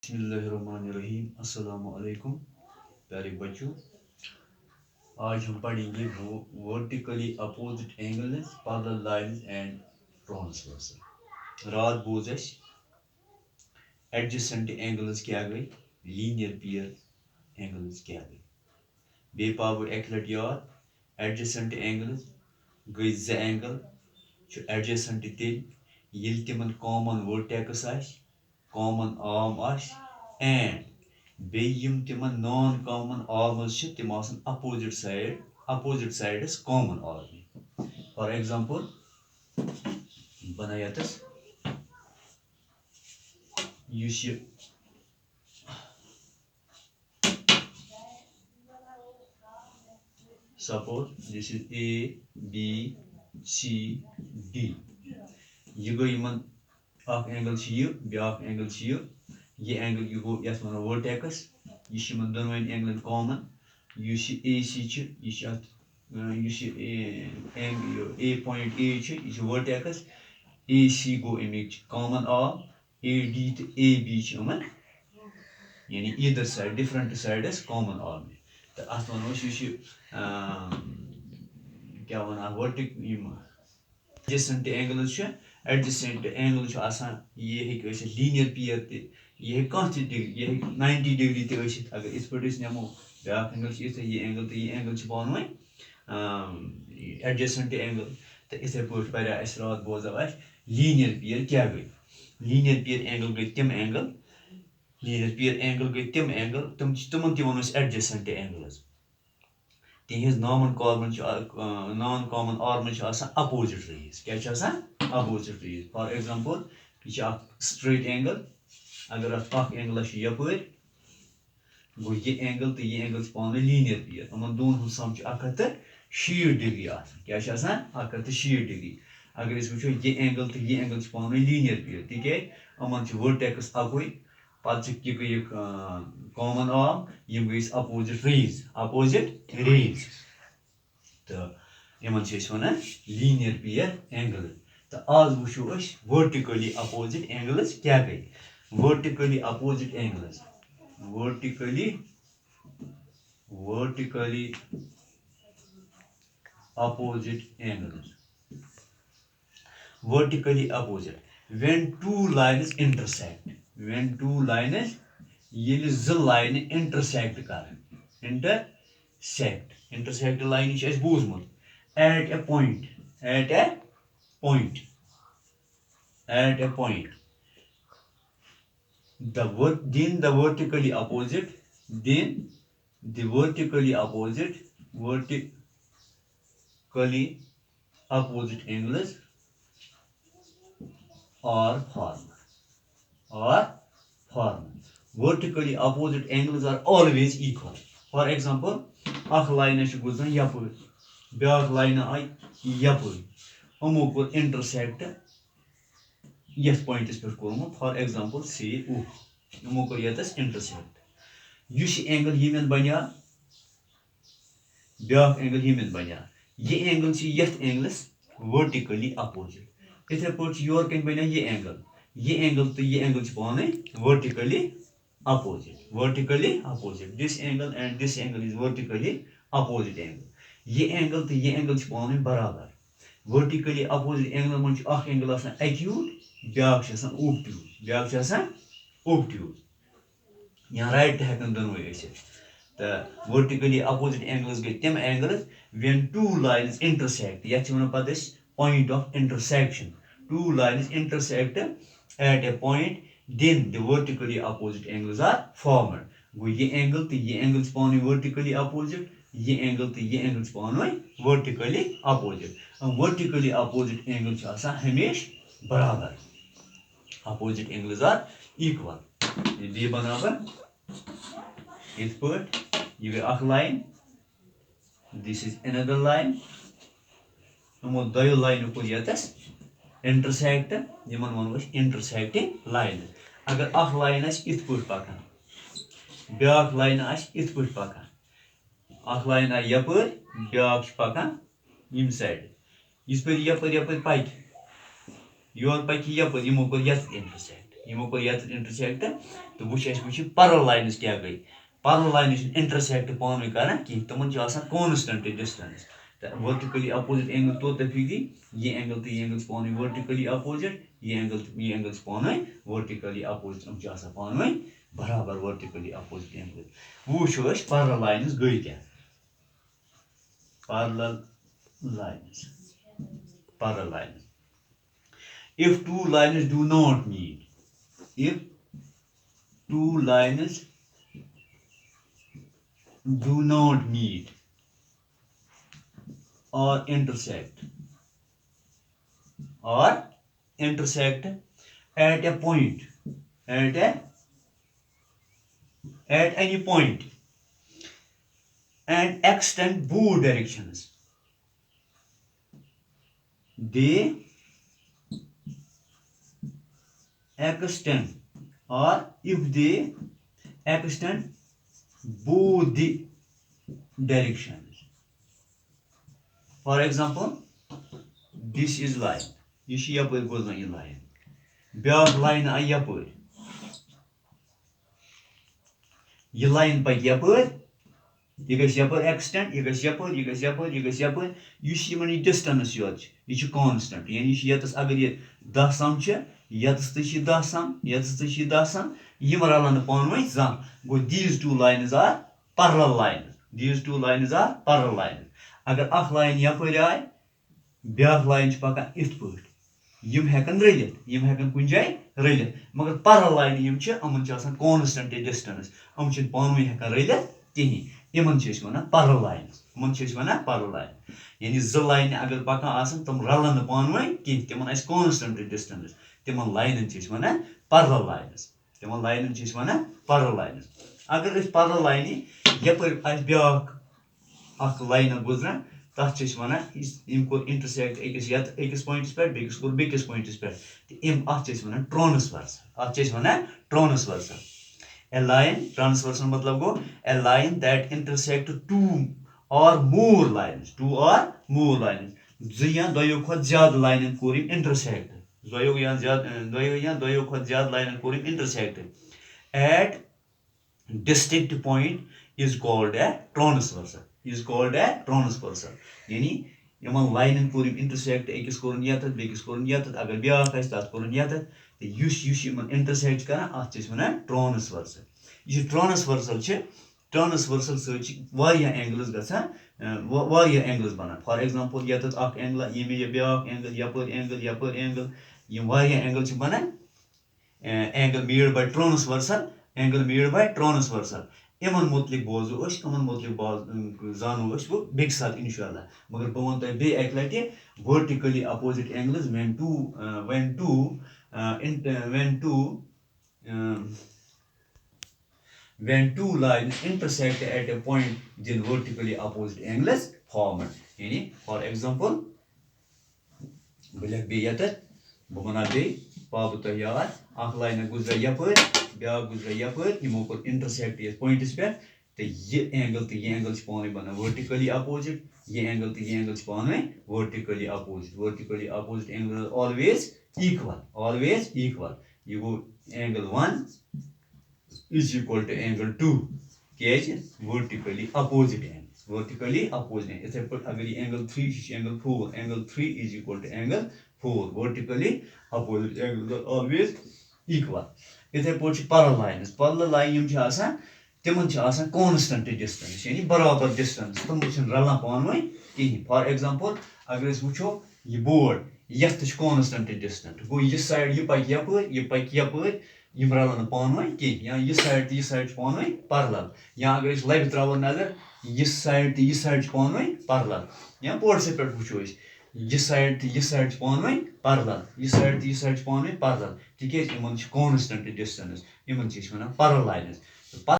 बिस्मिल्लाहिर्रहमानिर्रहीम अस्सलाम वालेकुम प्यारे बच्चों। आज हम पढ़ेंगे वो vertically opposite angles parallel lines and transversal. रात बोझ एडजेसेंट एंगल्स क्या गई, लीनियर पेयर एंगल्स क्या गई। बे पाव एक लट याद एडजेसेंट एंगल्स गई ज एंगल एडजेसेंट तेल ये तिमन common vertex common arm and बेयम तिमन नॉन कॉमन आर्म्स तिम opposite sides common arm. For example बनायतस युस ये suppose this is A B C D. ये गो यमन अख एंगल ब्या एंगल ये एंगल ये गो ये वो वर्टेक्स यह दोनों angle common A C A point A vertex A C गो अमिक कॉमन आर्म ए डी तो ए बी यानी either side different sides common arm तो अत वो क्या वन vertical adjacent angles adjacent angle ये लीनियर पेयर ये डिग्री ये 90 डिग्री अगर इस पे नमो ब्या एंगल ये एंगल तो ये एंगल पान एडजेसेंट एंगल तो इथे पे रात बोजो लीनियर पेयर क्या गई। लीनियर पेयर एंगल गई तिम एंगल लीनियर पेयर एंगल गई तिम एंगल तिमन वन एडजेसेंट एंगल्स तिहज non common arm opposite rays क्या अपोजिट रेज। फॉर एग्जांपल यह स्ट्रेट एंगल अगर अख एंगल यपर गो ये एंगल तो ये एंगल पान लीनियर पेयर इन दोन सम 160 डिग्री क्या 160 डिग्री। अगर वो ये एंगल तो ये एंगल पान लीनियर पेयर तिक वर्टेक्स अकुई पे गई कॉमन आर्म यम गई अपोजिट रेज तो in one linear pair angle. तो आज वो वर्टिकली अपोजिट एंगल्स क्या गई। Vertically opposite angles vertically opposite angles vertically opposite when two lines yel z line intersect karan intersect line is boozmut at a point at a point at a point then the vertically opposite then the vertically opposite angles are formed. Vertically opposite angles are always equal. For example, ach line guzan yapur, byak line ay yapur. Omo kur intersect yes point is per kormut. For example, C U. Omo kur yatas intersect. Yus angle yemen banya, byak angle yemen banya. ये angle यथ angles vertically opposite इथे पे your कन बना ये angle तो ये angle पाने vertically opposite this angle and this angle is vertically opposite angle ये एंगल तो ये एंगल पाने बराबर वर्टिकली अपोजिट एंगल मन एंगल एक्यूट ब्याक ओब्ट्यूज या राइट हेकन दोनों तो वर्टिकली अपोजिट एंगल्स गई तम angles when two lines intersect यह पे point of intersection two lines intersect at a point then the vertically opposite angles are formed गो ये angle तो ये एंगल्स पान वर्टिकली अपोजिट ये एंगल तो ये एंगल्स पान वर्टिकली अपोजिट एंगल हमेश बराबर अपोजिट एंगल्स आर इक्वल ये बराबर इत पे ये गई अख line this is another line imo doyo line ko yatas intersect yaman wan was intersecting line agar ach line as it put pakan byak line as it put pakan ach line ay yapur byak pakan im side is per yapur pike yor pike yapur imo ko yas intersect यमो कोर यत intersect तो वो parallel lines क्या गई parallel lines intersect पान कर तुम कांस्टेंट डिस्टेंस तो वर्टिकली अपोजिट एंगल तो तफी ये एंगल तो ये एंगल पान वर्टिकली अपोजिट ये एंगल पान वर्टिकली अपोजिट पान बराबर वर्टिकली अपोजिट एंगल वो पैरेलल लाइन्स गई क्या parallel lines. Parallel lines. If two lines do not meet, if two lines do not meet or intersect at a point, at any point, and extend both directions, they extend or if they extend both the directions. For example, this is line. This is yapır goes on line. Beyaz line ay yapır. Ye line by yapır. Ye gets yapır extend. Ye gets yapır. Ye gets yapır. Ye gets yapır. You see many distance yot. This is constant. Yani şu yatıs agar ye 10 samçı. Yatıs da şu 10 sam. Yatıs da şu 10 sam. Yim aralanı panmayı zam. Go these two lines are parallel lines. These two lines are parallel lines. Agar ak line yapır ay. Beyaz line pakan it put. Yim hekan raylit. Yim hekan kunjay raylit. Magar parallel line yim çı amın çı asan constant distance. Am çı panmayı hekan raylit. Kihini. Yimın çı ismana parallel lines. Yimın çı ismana parallel line. Yani zı line agar pakan asan tam ralanı panmayı ki timan as constant distance. Timan line çı ismana parallel lines. Timan line çı ismana parallel lines. Agar is parallel line'i yapır as byak ak line guzran तथ intersect अकिस points पे बेकिस points पे one transversal ए line transversal मतलब गो ए line that intersect to और more lines या दोयो खोत ज्यादा line core intersect दोयो Khot ज्यादा line core intersect at distinct point is called a transversal. Yani yaman line core intersect अकिस कोरन यातत बेकिस कोरन यातत अगर ब्याख आस तत कोरन यातत तो युस यमन intersect करन अत छ वनान transversal. ये transversal सच वारिया एंगल्स गसान वारिया एंगल्स बनन. फॉर एग्जांपल यातत अक एंगल यमे ये ब्याख एंगल यपर एंगल यम वारिया एंगल छ बनन एंगल मेड बाय ट्रांसवर्सल यमन मुतलिक बोजो यमन मुतलिक जानो वो बेक साथ इंशाल्लाह. मगर बह वन तह बे एक लटि vertically opposite angles when two lines intersect at a point then vertically opposite angles formed. Yani for example bilek be yatat buguna be पाब तो यार अख लाइन गुजर यपर ब्याक गुजर यपर यमो कोर इंटरसेक्ट ये पॉइंट्स पे तो ये एंगल पाने बना वर्टिकली अपोजिट ये एंगल पाने vertically opposite angle always equal ये गो angle 1 is equal to angle 2 क्या वर्टिकली अपोजिट इथे पे अगर ये angle 3 angle 3 is equal to angle 4 vertically opposite angles always equal. इथे पे पैरेलल लाइन यम छ आसान तिमन छ आसान कांस्टेंट डिस्टेंस यानी बराबर डिस्टेंस तुम छ रलन पानवे कहीं. फॉर एग्जांपल अगर अस वुचो ये बोर्ड यत छ कांस्टेंट डिस्टेंस गो ये साइड ये पक यपर यम रलन पानवे कहीं या ये साइड पानवे पैरेलल या अगर अस लबि त्रावो नजर ये साइड पानवे पैरेलल या बोर्ड से पे वुचो ये साइड पानवे पैरेलल ये साइड पानवे पैरेलल तिकेज यमन छ कांस्टेंट डिस्टेंस यमन छ वनान पैरेलल लाइन्स.